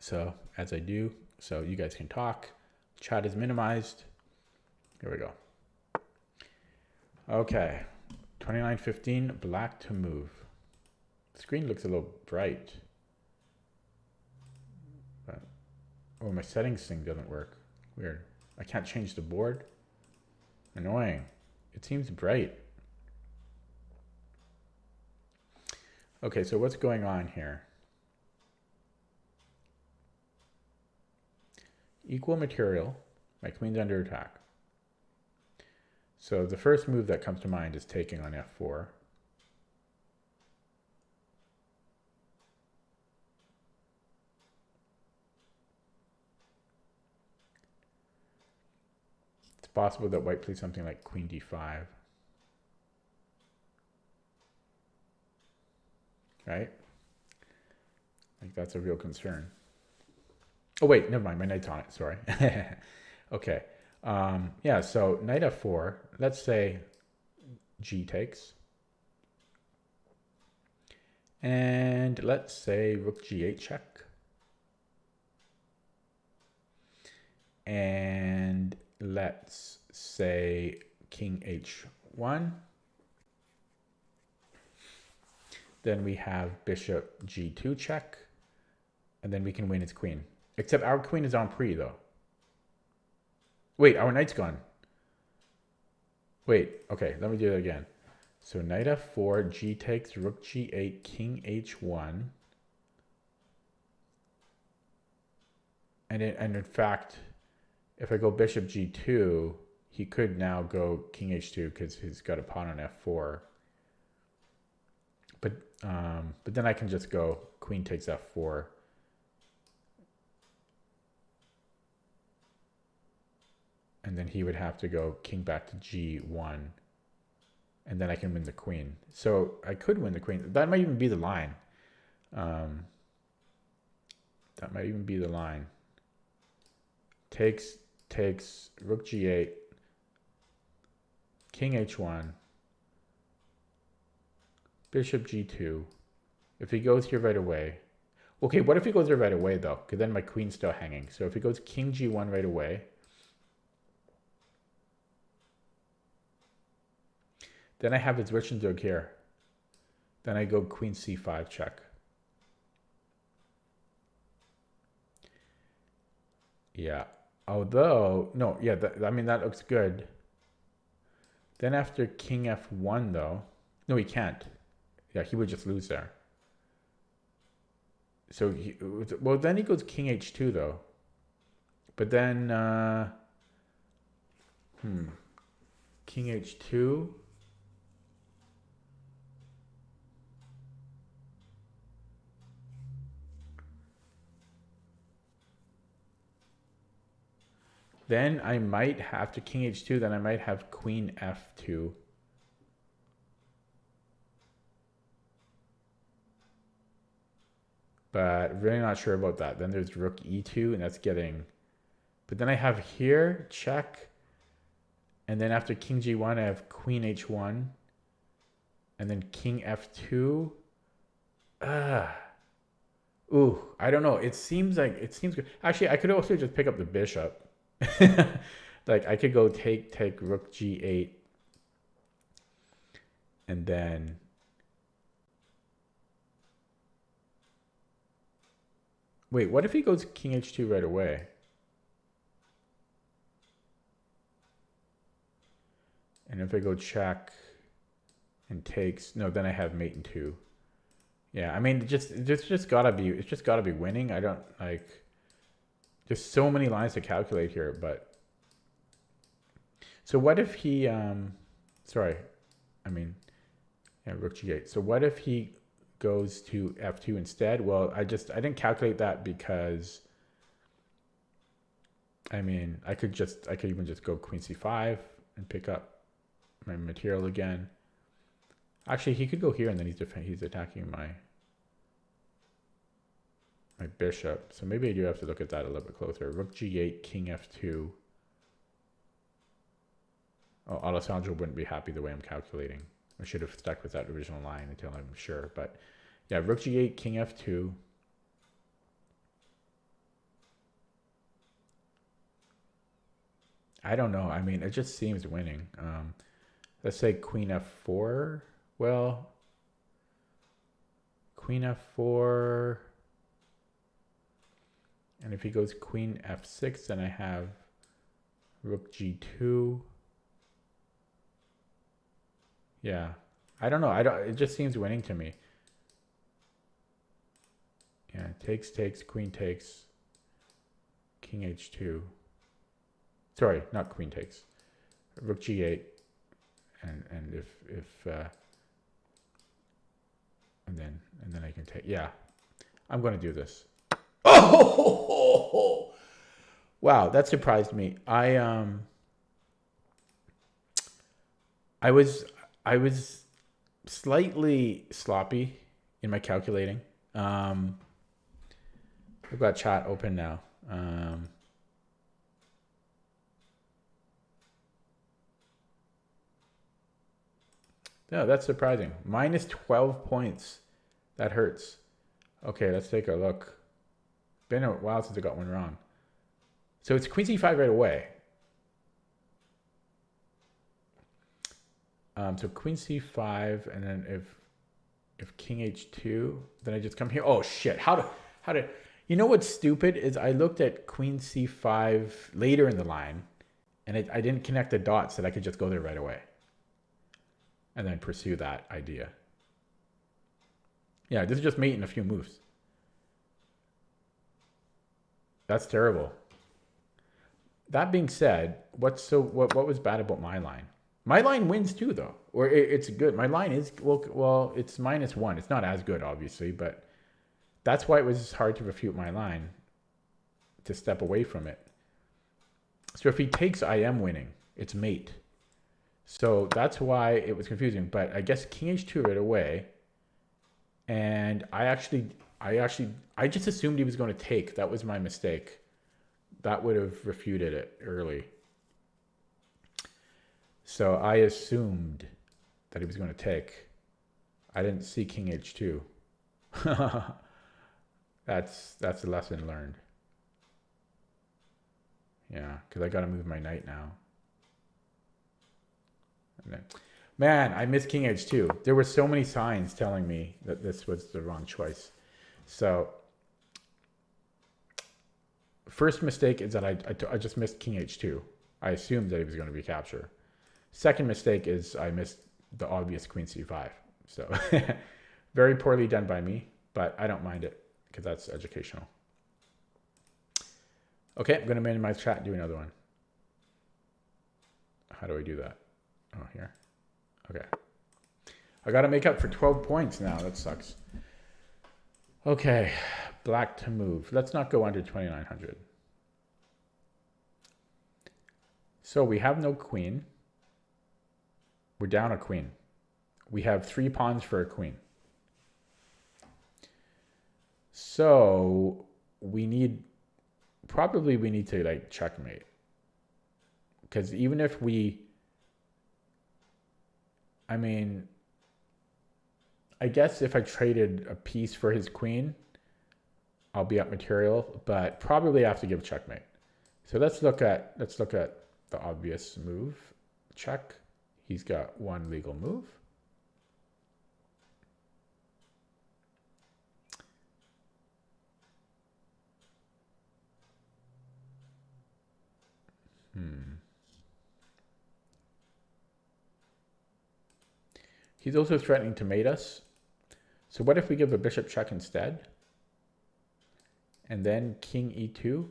So as I do, so you guys can talk. Chat is minimized. Here we go. Okay, 29:15, black to move. The screen looks a little bright. But, oh, my settings thing doesn't work. Weird. I can't change the board. Annoying. It seems bright. Okay, so what's going on here? Equal material. My queen's under attack. So the first move that comes to mind is taking on f4. It's possible that white plays something like queen d5. Right? Like that's a real concern. Oh wait, never mind, my knight's on it, sorry. Okay, yeah, so knight f4, let's say g takes. And let's say rook g8 check. And let's say king h1. Then we have bishop g2 check. And then we can win its queen. Except our queen is en prise though. Wait, our knight's gone. Wait, okay, let me do it again. So knight f4, g takes, rook g8, king h1. And in fact, if I go bishop g2, he could now go king h2 because he's got a pawn on f4. But then I can just go queen takes f4. And then he would have to go king back to g1. And then I can win the queen. So I could win the queen. That might even be the line. That might even be the line. Takes, rook g8, king h1, bishop g2. If he goes here right away. Okay, what if he goes there right away though? Because then my queen's still hanging. So if he goes king g1 right away, then I have his Zwischenzug here. Then I go queen c5 check. Yeah. Although, no, yeah, I mean, that looks good. Then after king f1 though, no, he can't. Yeah, he would just lose there. So, well, then he goes king h2 though. But then, king h2. Then I might have to king h2, then I might have queen f2. But really not sure about that. Then there's rook e2, and that's getting... But then I have here, check. And then after king g1, I have queen h1. And then king f2. Ooh, I don't know. It seems good. Actually, I could also just pick up the bishop. Like I could go take rook g8 and then wait, what if he goes king h2 right away? And if I go check and takes, no, then I have mate in 2. Yeah, I mean, it's just gotta be winning. I don't like. There's so many lines to calculate here, but so what if he sorry, I mean, yeah, rook g8. So what if he goes to f2 instead? Well, I didn't calculate that because I mean, I could even just go queen c5 and pick up my material again. Actually, he could go here and then he's attacking my bishop. So maybe I do have to look at that a little bit closer. Rook g8, king f2. Oh, Alessandro wouldn't be happy the way I'm calculating. I should have stuck with that original line until I'm sure. But yeah, rook g8, king f2. I don't know. I mean, it just seems winning. Let's say queen f4. Well, queen f4. And if he goes queen f6, then I have rook g2. Yeah. I don't know. It just seems winning to me. Yeah, takes, queen takes, king h2. Sorry, not queen takes. Rook g8. And and then I can take, yeah. I'm going to do this. Oh! Wow, that surprised me. I was slightly sloppy in my calculating. I've got chat open now. No, that's surprising. Minus 12 points. That hurts. Okay, let's take a look. Been a while since I got one wrong. So it's queen c5 right away. So queen c5, and then if king h2, then I just come here. Oh shit! How did? You know what's stupid is I looked at queen c5 later in the line, and I didn't connect the dots that I could just go there right away, and then pursue that idea. Yeah, this is just mate in a few moves. That's terrible. That being said, what was bad about my line? My line wins too, though, or it's good. My line is well, it's -1. It's not as good, obviously, but that's why it was hard to refute my line, to step away from it. So if he takes, I am winning. It's mate. So that's why it was confusing. But I guess king h2 right away, and I just assumed he was going to take. That was my mistake. That would have refuted it early. So I assumed that he was going to take. I didn't see king h2. That's a lesson learned. Yeah, because I got to move my knight now. And then, man, I missed king h2. There were so many signs telling me that this was the wrong choice. So first mistake is that I just missed king h2. I assumed that he was going to be captured. Second mistake is I missed the obvious queen c5. So very poorly done by me, but I don't mind it because that's educational. Okay, I'm going to minimize chat and do another one. How do I do that? Oh, here. Okay. I got to make up for 12 points now. That sucks. Okay, black to move. Let's not go under 2,900. So we have no queen. We're down a queen. We have 3 pawns for a queen. So we need to like checkmate. Because even if I mean, I guess if I traded a piece for his queen, I'll be up material, but probably I have to give checkmate. So let's look at the obvious move. Check. He's got one legal move. He's also threatening to mate us. So what if we give a bishop check instead? And then king e2.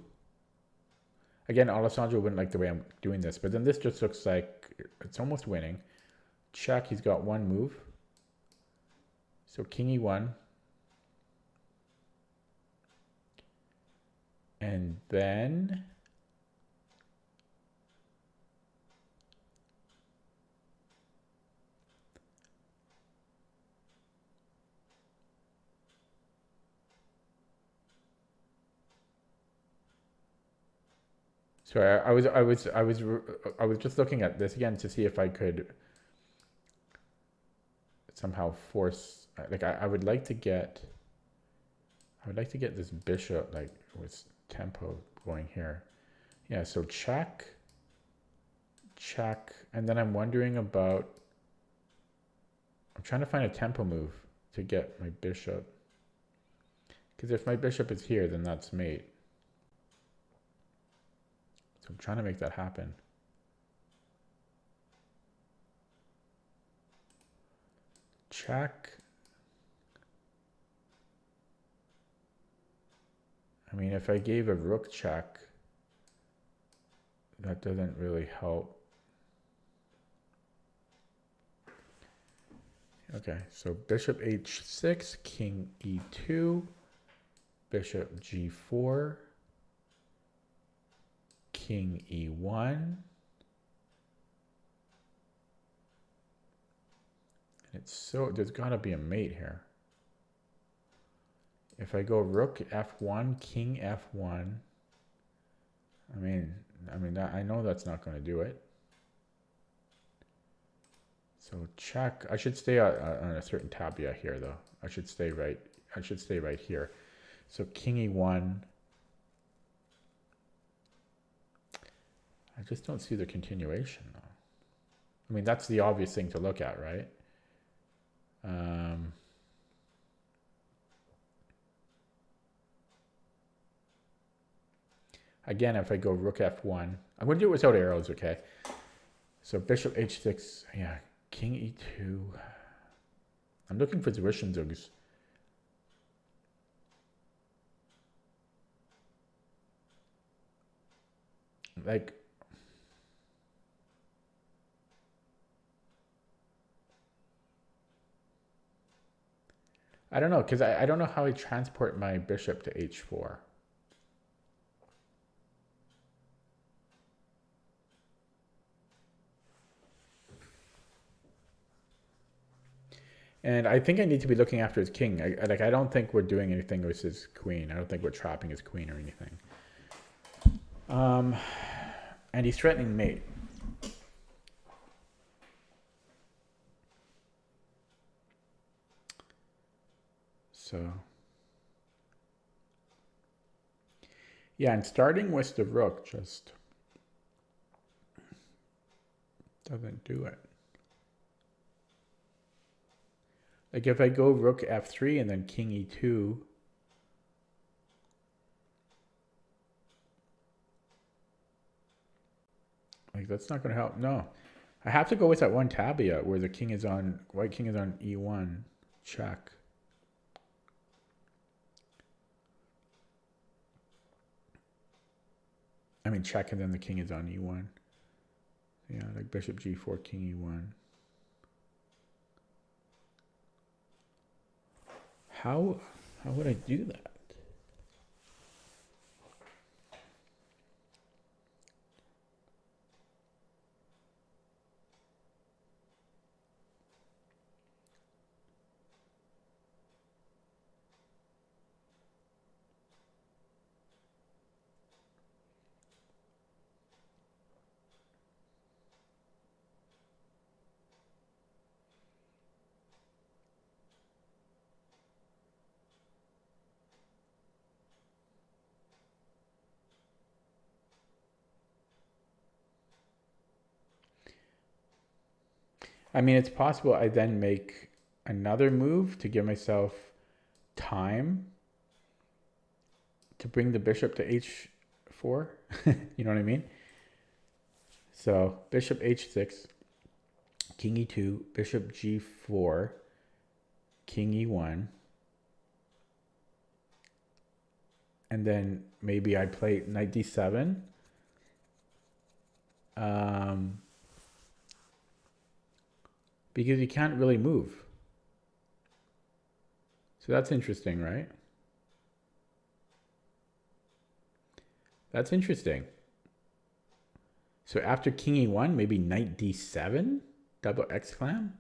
Again, Alessandro wouldn't like the way I'm doing this, but then this just looks like it's almost winning. Check, he's got one move. So king e1. And then sorry, I was just looking at this again to see if I could somehow force, like I would like to get this bishop like with tempo going here. Yeah, so check. check. And then I'm wondering about, I'm trying to find a tempo move to get my bishop. Because if my bishop is here, then that's mate. So I'm trying to make that happen. Check. I mean, if I gave a rook check, that doesn't really help. Okay, so bishop h6, king e2, bishop g4, king e1. It's so, there's got to be a mate here. If I go rook f1, king f1, I mean, I know that's not going to do it. So check. I should stay on a certain tabia here, though. I should stay right here. So king e1. I just don't see the continuation, though. I mean, that's the obvious thing to look at, right? Again, if I go rook f1, I'm going to do it without arrows, okay? So bishop h6, yeah, king e2. I'm looking for Zwischenzugs. Like, I don't know, because I don't know how I transport my bishop to h4. And I think I need to be looking after his king. I don't think we're doing anything with his queen. I don't think we're trapping his queen or anything. And he's threatening mate. So, yeah, and starting with the rook just doesn't do it. Like if I go rook f3 and then king e2, like that's not going to help. No, I have to go with that one tabia where the king is on, white king is on e1, check. I mean check, and then the king is on e1. Yeah, like bishop g4, king e1. How would I do that? I mean, it's possible I then make another move to give myself time to bring the bishop to h4. You know what I mean? So bishop h6, king e2, bishop g4, king e1. And then maybe I play knight d7. Because you can't really move. So that's interesting, right? That's interesting. So after king e1, maybe knight d7, double exclam.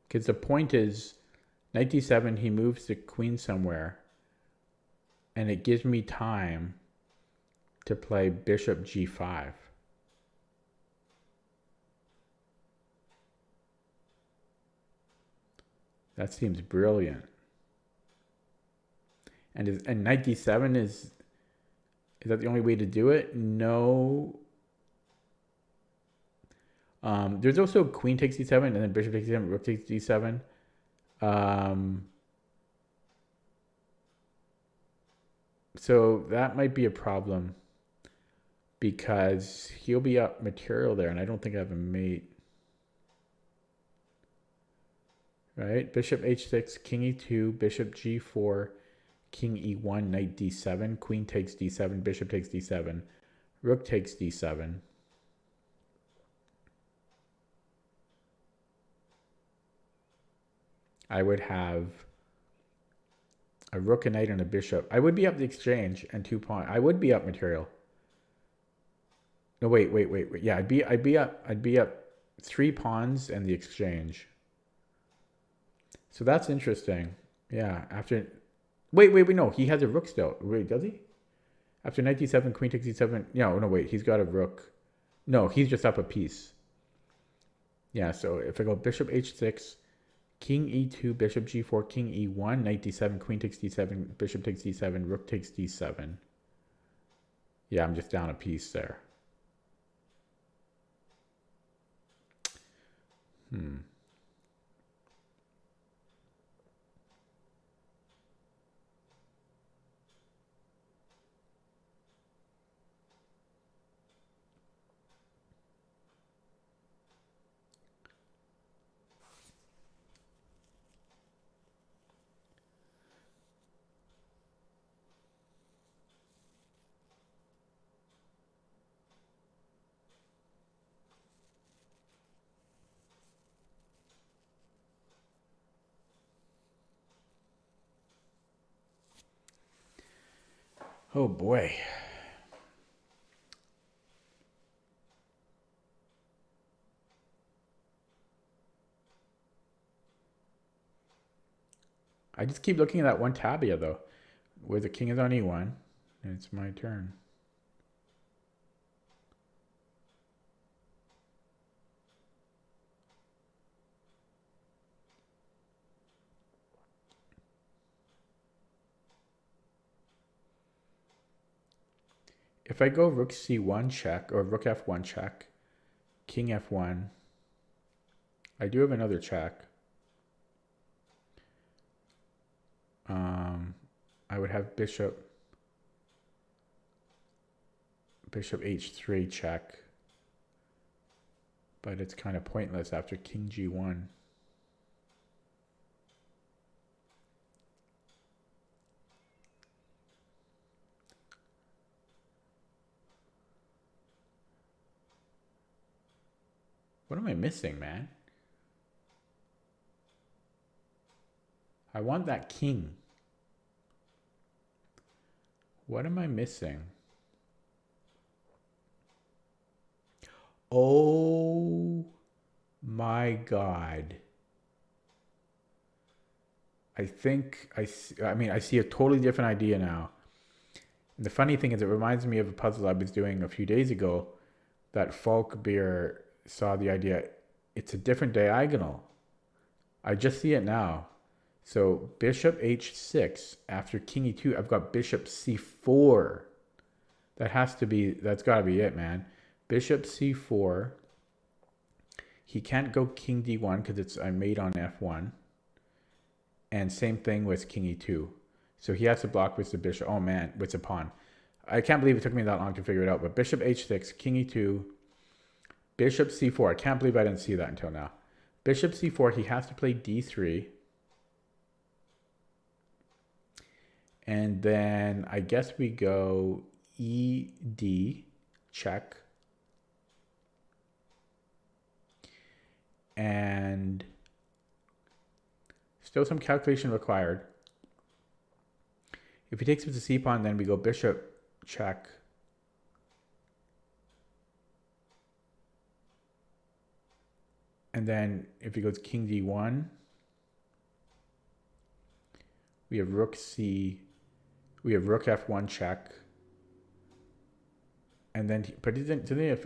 Because the point is, knight d7, he moves the queen somewhere, and it gives me time to play bishop g5. That seems brilliant. And knight d7 is that the only way to do it? No. There's also queen takes d7 and then bishop takes d7, rook takes d7. So that might be a problem because he'll be up material there, and I don't think I have a mate. Right? Bishop h6, king e2, bishop g4, king e1, knight d7, queen takes d7, bishop takes d7, rook takes d7. I would have a rook, a knight, and a bishop. I would be up the exchange and 2 pawn. I would be up material. No, wait. Yeah, I'd be up 3 pawns and the exchange. So that's interesting. Yeah, after wait, no, he has a rook still. Wait, does he? After knight d7, queen takes d7. No, wait, he's got a rook. No, he's just up a piece. Yeah, so if I go bishop h6, king e2, bishop g4, king e1, knight d7, queen takes d7, bishop takes d7, rook takes d7. Yeah, I'm just down a piece there. Oh boy. I just keep looking at that one tabia though, where the king is on e1, and it's my turn. If I go rook c1 check or rook f1 check, king f1, I do have another check. I would have bishop h3 check, but it's kind of pointless after king g1. What am I missing, man? I want that king. What am I missing? Oh my God. I think I see a totally different idea now. And the funny thing is, it reminds me of a puzzle I was doing a few days ago that Falkbeer saw the idea. It's a different diagonal. I just see it now. So bishop h6 after king e2, I've got bishop c4. That's got to be it, man. Bishop c4. He can't go king d1 because I mate on f1. And same thing with king e2. So he has to block with the bishop. Oh man, with the pawn. I can't believe it took me that long to figure it out. But bishop h6, king e2, bishop c4. I can't believe I didn't see that until now. Bishop c4, he has to play d3. And then I guess we go ed, check. And still some calculation required. If he takes with the c pawn, then we go bishop, check. And then if he goes king d1, we have rook c, we have rook f1 check. And then, but didn't they have,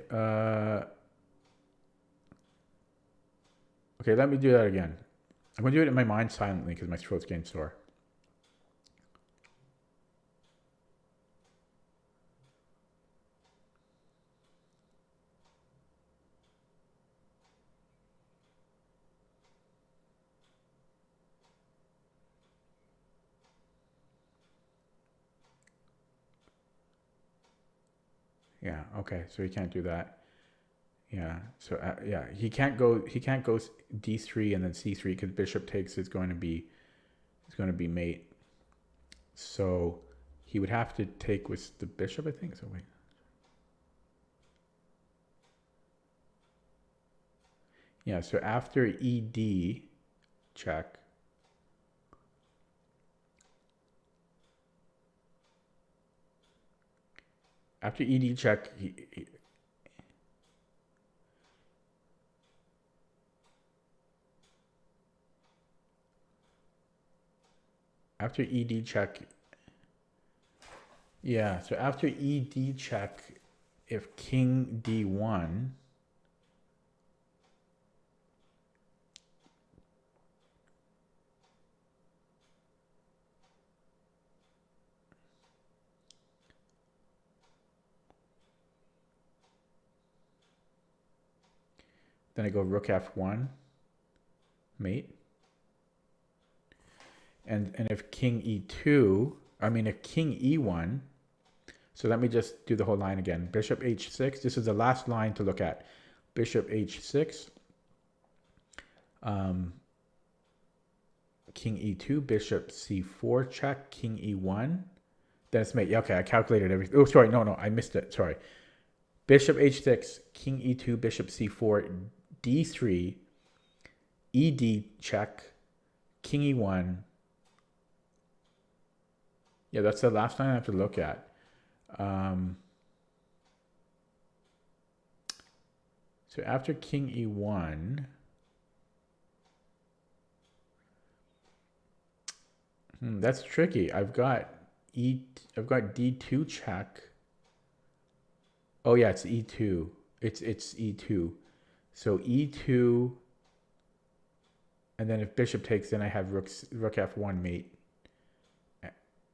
okay, let me do that again. I'm going to do it in my mind silently because my throat's getting sore. Yeah, okay, so he can't do that. Yeah, so yeah, he can't go d3 and then c3 because bishop takes is going to be mate. So he would have to take with the bishop, I think. So wait. Yeah, so after ed check. After ed check, after ed check. Yeah, so after ed check, if king d1, then I go rook f1, mate. And if king e2, I mean if king e1, so let me just do the whole line again. Bishop h6, this is the last line to look at. Bishop h6, king e2, bishop c4 check, king e1, then it's mate. Yeah, okay, I calculated everything. Oh, sorry, no, I missed it, sorry. Bishop h6, king e2, bishop c4, d3, ed check, king e1. Yeah, that's the last line I have to look at. So after king e1, that's tricky. I've got d2 check. Oh yeah, it's e2. It's e2. So e2, and then if bishop takes, then I have rook f1 mate.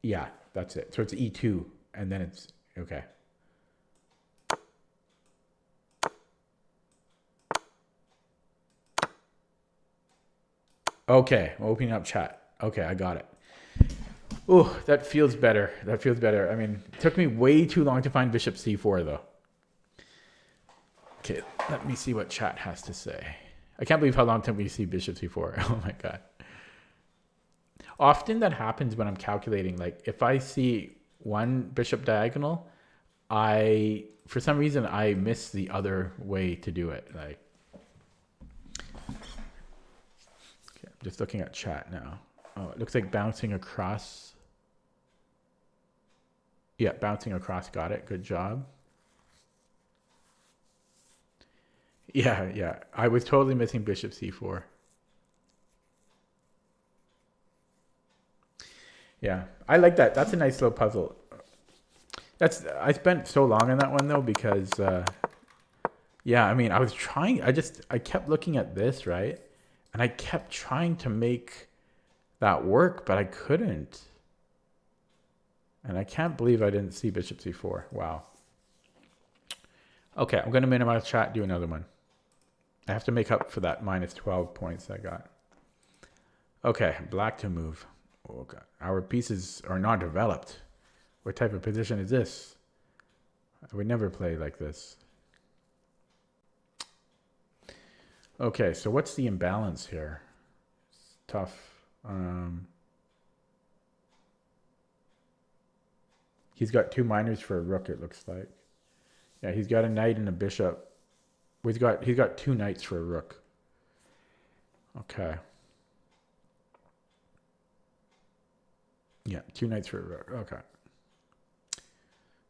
Yeah, that's it. So it's e2, and then it's okay. Okay, I'm opening up chat. Okay, I got it. Oh, that feels better. That feels better. I mean, it took me way too long to find bishop c4 though. Okay, let me see what chat has to say. I can't believe how long it took me to see bishop c4. Oh my god. Often that happens when I'm calculating. Like if I see one bishop diagonal, for some reason I miss the other way to do it. Like, okay, I'm just looking at chat now. Oh, it looks like bouncing across. Yeah, bouncing across. Got it. Good job. Yeah. I was totally missing bishop c4. Yeah, I like that. That's a nice little puzzle. I spent so long on that one though because yeah, I mean, I kept looking at this, right? And I kept trying to make that work, but I couldn't. And I can't believe I didn't see bishop c4. Wow. Okay, I'm going to minimize chat, do another one. I have to make up for that minus 12 points I got. Okay, black to move. Oh god, our pieces are not developed. What type of position is this? I would never play like this. Okay, so what's the imbalance here? It's tough. He's got two minors for a rook, it looks like. Yeah, he's got a knight and a bishop. He's got two knights for a rook. Okay. Yeah, two knights for a rook. Okay.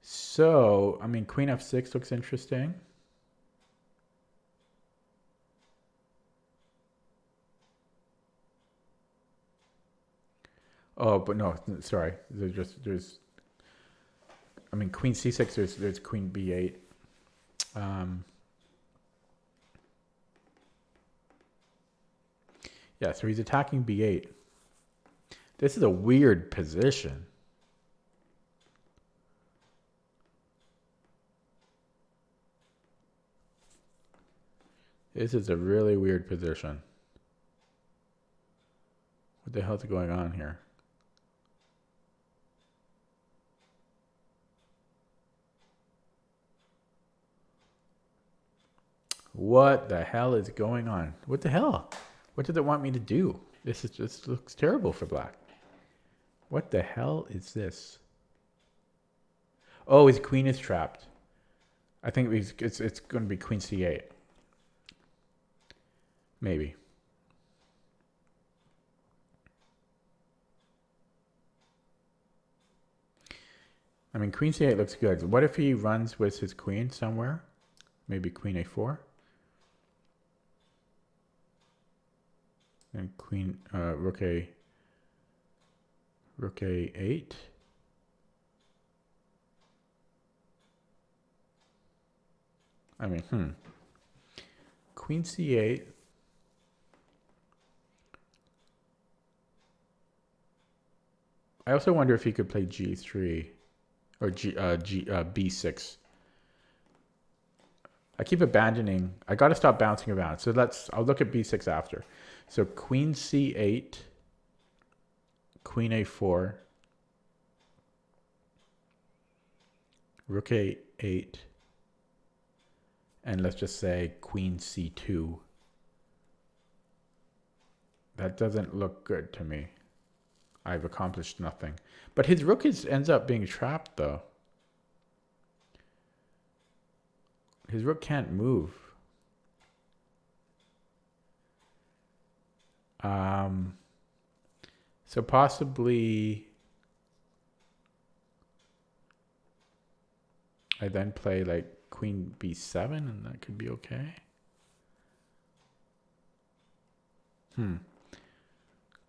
So, I mean, queen f6 looks interesting. Oh, but no, sorry. I mean, queen c6, there's queen b8. Yeah, so he's attacking b8. This is a weird position. This is a really weird position. What the hell's going on here? What the hell is going on? What the hell? What does it want me to do? This looks terrible for black. What the hell is this? Oh, his queen is trapped. I think it's going to be queen c8. Maybe. I mean, queen c8 looks good. What if he runs with his queen somewhere? Maybe queen a4. And queen, rook a8. I mean, Queen c8. I also wonder if he could play g3 or b6. I keep abandoning. I got to stop bouncing around. So I'll look at b6 after. So queen c8, queen a4, rook a8, and let's just say queen c2. That doesn't look good to me. I've accomplished nothing. But his rook ends up being trapped, though. His rook can't move. So possibly I then play like queen b7 and that could be okay.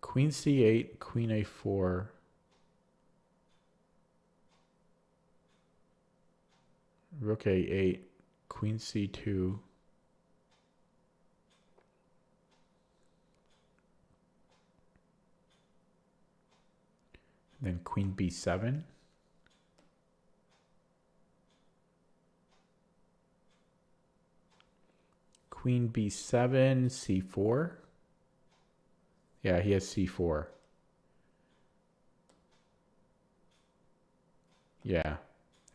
Queen c8, queen a4. Rook a8, queen c2. Then queen b7. Queen b7, c4. Yeah, he has c4. Yeah,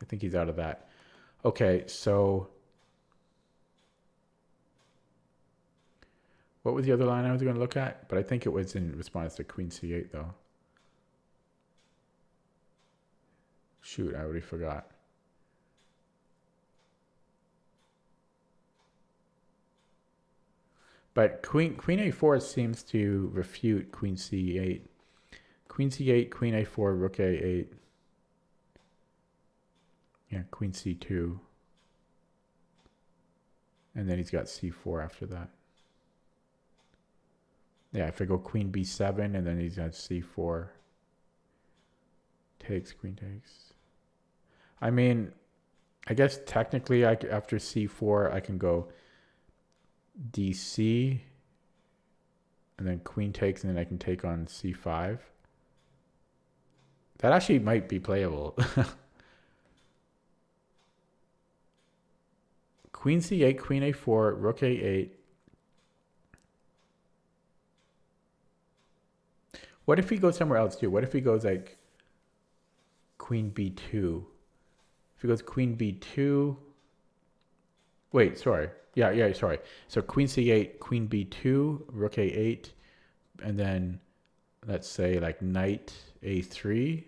I think he's out of that. Okay, so what was the other line I was going to look at? But I think it was in response to queen c8, though. Shoot, I already forgot. But queen a4 seems to refute queen c8. Queen c8, queen a4, rook a8. Yeah, queen c2. And then he's got c4 after that. Yeah, if I go queen b7 and then he's got c4. Takes, queen takes. I mean, I guess technically after c4 I can go dc and then queen takes and then I can take on c5. That actually might be playable. Queen c8, queen a4, rook a8. What if he goes somewhere else too? What if he goes like queen b2? If he goes queen b2. Wait, sorry. Yeah, sorry. So queen c8, queen b2, rook a8, and then let's say like knight a3.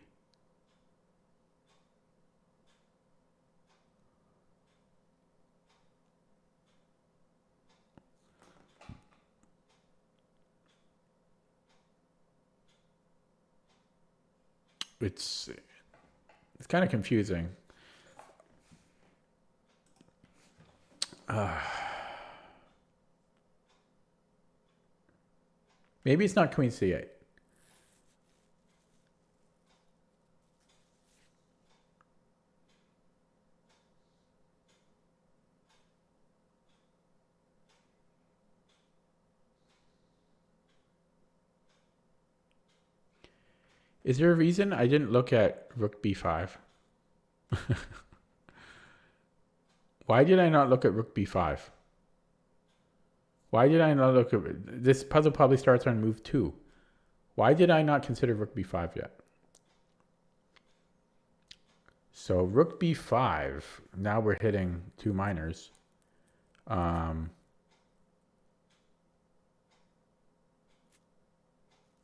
It's kind of confusing. Maybe it's not queen c8. Is there a reason I didn't look at rook b5? Why did I not look at rook b5? Why did I not look at... This puzzle probably starts on move 2. Why did I not consider rook b5 yet? So rook b5, now we're hitting 2 minors.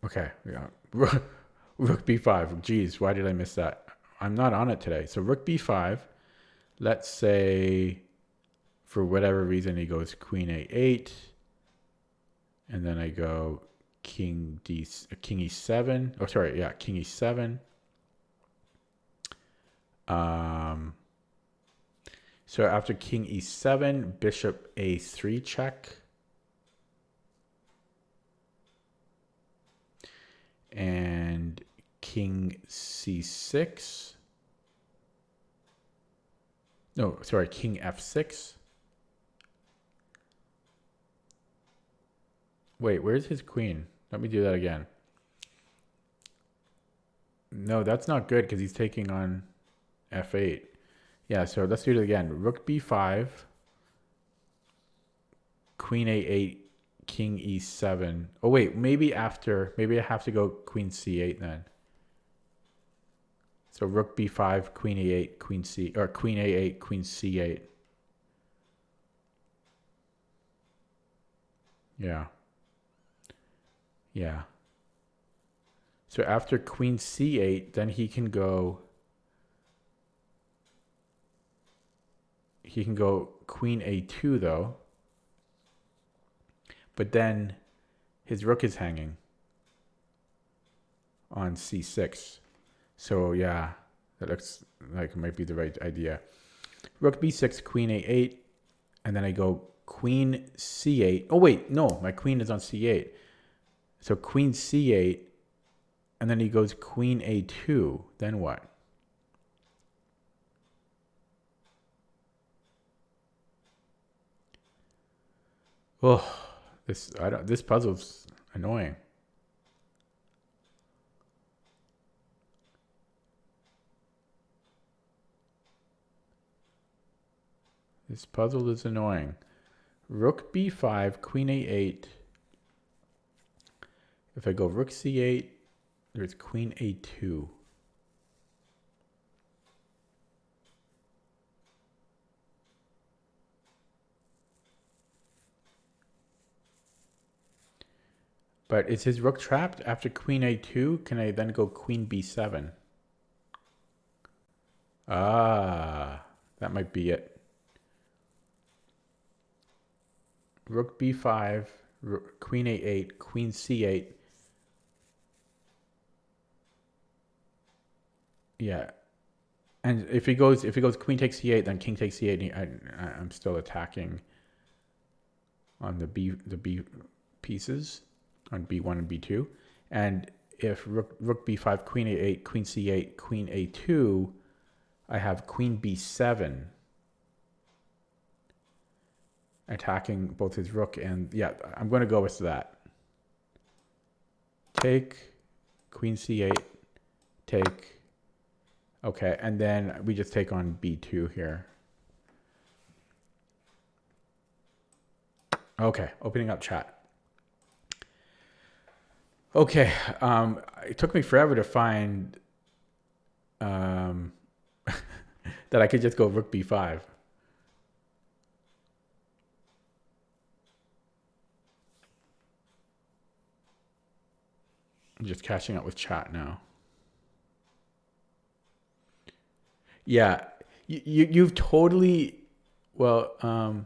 Okay, yeah. Rook b5. Geez, why did I miss that? I'm not on it today. So rook b5. Let's say, for whatever reason, he goes queen a8. And then I go king e7. Oh, sorry, yeah, king e7. So after king e7, bishop a3 check. And king c6. No, sorry, king f6. Wait, where's his queen? Let me do that again. No, that's not good because he's taking on f8. Yeah, so let's do it again. Rook b5, queen a8, king e7. Oh, wait, maybe I have to go queen c8 then. So rook b5, queen a8, queen a8, queen c8. Yeah. Yeah. So after queen c8, then he can go queen a2 though. But then his rook is hanging on c6. So yeah, that looks like it might be the right idea. Rook b6, queen a8, and then I go queen c8. Oh wait, no, my queen is on c8. So queen c8, and then he goes queen a2. Then what? Oh, this puzzle's annoying. This puzzle is annoying. Rook b5, queen a8. If I go rook c8, there's queen a2. But is his rook trapped after queen a2? Can I then go queen b7? Ah, that might be it. Rook b5, queen a8, queen c8. Yeah. And if he goes queen takes c8, then king takes c8, I'm still attacking on the b pieces on b1 and b2. And if rook b5, queen a8, queen c8, queen a2, I have queen b7 attacking both his rook and yeah, I'm going to go with that. Take queen c8, take. Okay, and then we just take on b2 here. Okay, opening up chat. Okay, it took me forever to find that I could just go rook b5. I'm just catching up with chat now. Yeah, you've totally, well,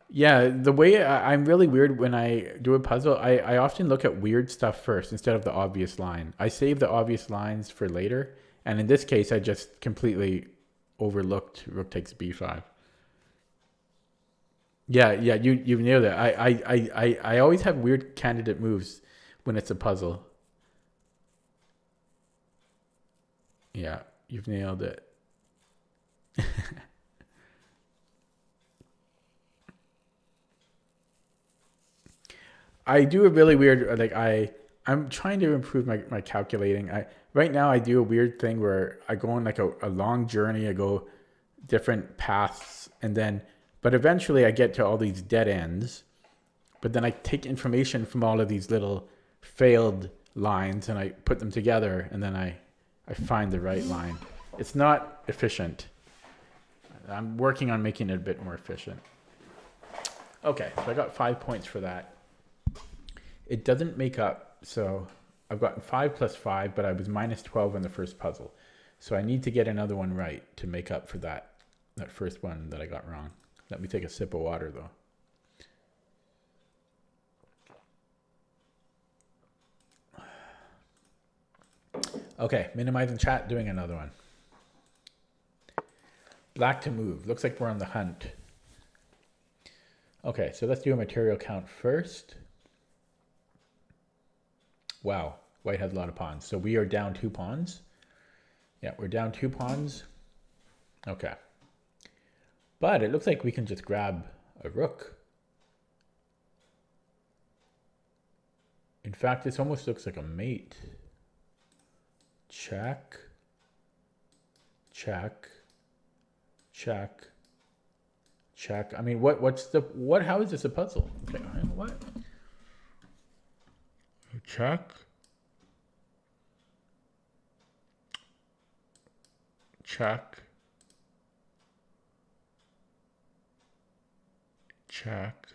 yeah, the way I'm really weird when I do a puzzle, I often look at weird stuff first instead of the obvious line. I save the obvious lines for later. And in this case, I just completely overlooked rook takes b5. Yeah, you've nailed it. I always have weird candidate moves when it's a puzzle. Yeah, you've nailed it. I do a really weird, like I I'm trying to improve my calculating. Right now I do a weird thing where I go on like a long journey. I go different paths, and then but eventually I get to all these dead ends. But then I take information from all of these little failed lines and I put them together, and then I find the right line. It's not efficient. I'm working on making it a bit more efficient. Okay, so I got 5 points for that. It doesn't make up, so I've gotten 5 plus 5, but I was minus 12 in the first puzzle. So I need to get another one right to make up for that first one that I got wrong. Let me take a sip of water though. Okay, minimizing chat, doing another one. Black to move. Looks like we're on the hunt. Okay, so let's do a material count first. Wow, white has a lot of pawns. So we are down 2 pawns. Yeah, we're down 2 pawns. Okay. But it looks like we can just grab a rook. In fact, this almost looks like a mate. Check. Check. Check. Check. I mean, how is this a puzzle? Okay, what? Check. Check. Check.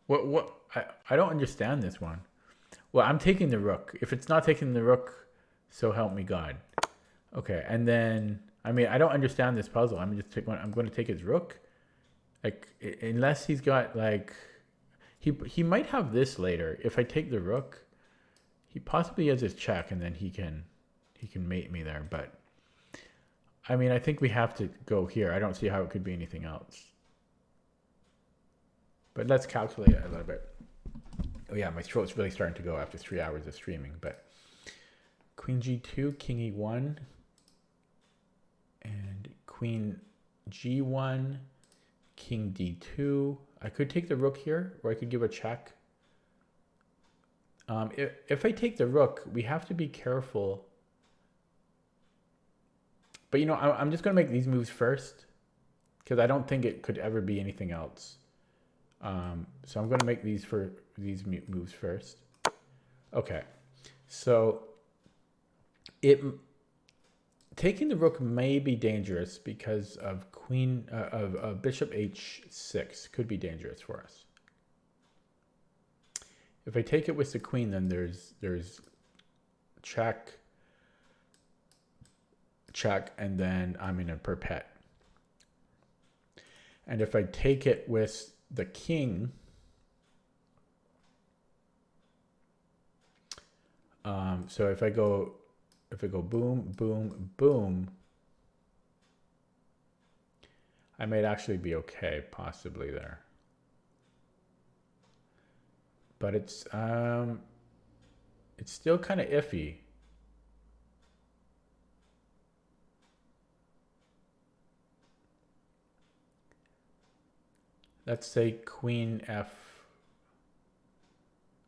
What? I don't understand this one. Well, I'm taking the rook. If it's not taking the rook, so help me God. Okay, and then, I mean, I don't understand this puzzle. I'm going to take his rook. Like, unless he's got, like, he might have this later. If I take the rook, he possibly has his check, and then he can mate me there. But, I mean, I think we have to go here. I don't see how it could be anything else. But let's calculate it a little bit. Oh yeah, my throat's really starting to go after 3 hours of streaming. But Queen G2, King E1, and Queen G1, King D2. I could take the rook here, or I could give a check. If I take the rook, we have to be careful. But, you know, I'm just going to make these moves first, because I don't think it could ever be anything else. So I'm going to make these moves first. Okay, so taking the rook may be dangerous because of bishop h6 could be dangerous for us. If I take it with the queen, then there's check, check, and then I'm in a perpet. And if I take it with the king, so if I go boom, boom, boom, I might actually be okay, possibly there. But it's still kind of iffy. Let's say Queen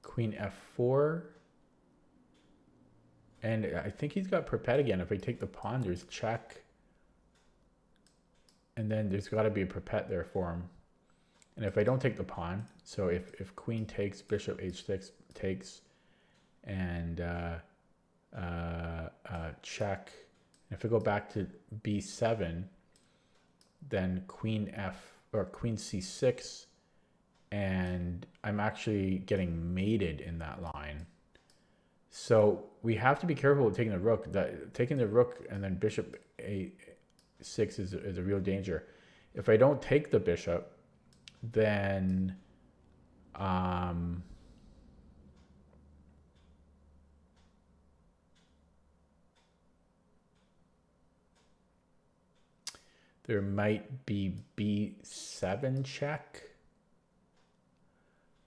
F4. And I think he's got perpet again. If I take the pawn, there's check. And then there's got to be a perpet there for him. And if I don't take the pawn, so if queen takes, bishop h6 takes, and check. And if I go back to b7, then queen c6, and I'm actually getting mated in that line. So we have to be careful with taking the rook. Taking the rook and then bishop a6 is a real danger. If I don't take the bishop, then there might be b7 check,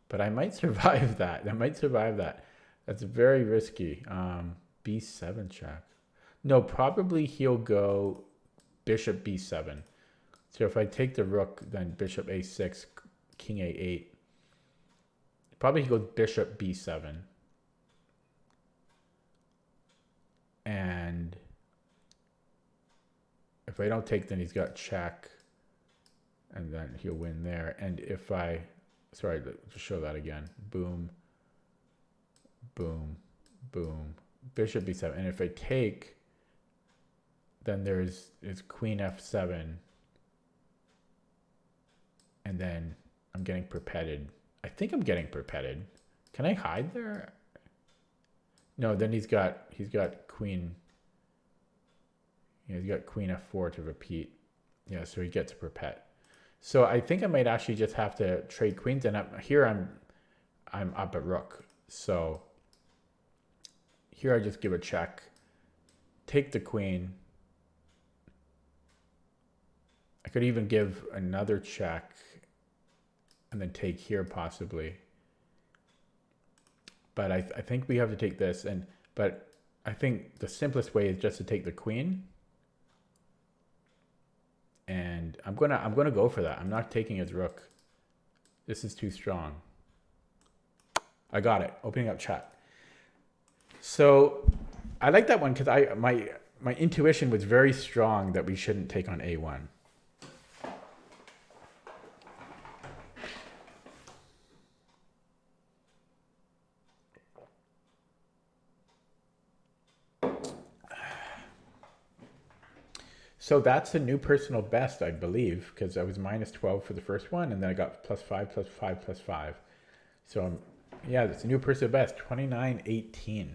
but I might survive that. I might survive that. That's very risky. B7 check. No, probably he'll go bishop b7. So if I take the rook, then bishop a6, king a8. Probably he goes bishop b7. And if I don't take, then he's got check. And then he'll win there. And if I, sorry, to show that again. Boom, boom, boom. Bishop b7. And if I take, then there's queen f7. And then I'm getting perpeted. I think I'm getting perpeted. Can I hide there? No, then he's got queen. Yeah, he's got queen f4 to repeat. Yeah, so he gets a perpet. So I think I might actually just have to trade queens, and here I'm up at rook. So here I just give a check, take the queen. I could even give another check and then take here possibly. But I think we have to take this, but I think the simplest way is just to take the queen. And I'm gonna go for that. I'm not taking his rook. This is too strong. I got it. Opening up chat. So I like that one because my intuition was very strong that we shouldn't take on a1. So that's a new personal best, I believe, because I was minus 12 for the first one, and then I got plus 5, plus 5, plus 5. So, yeah, that's a new personal best, 29.18.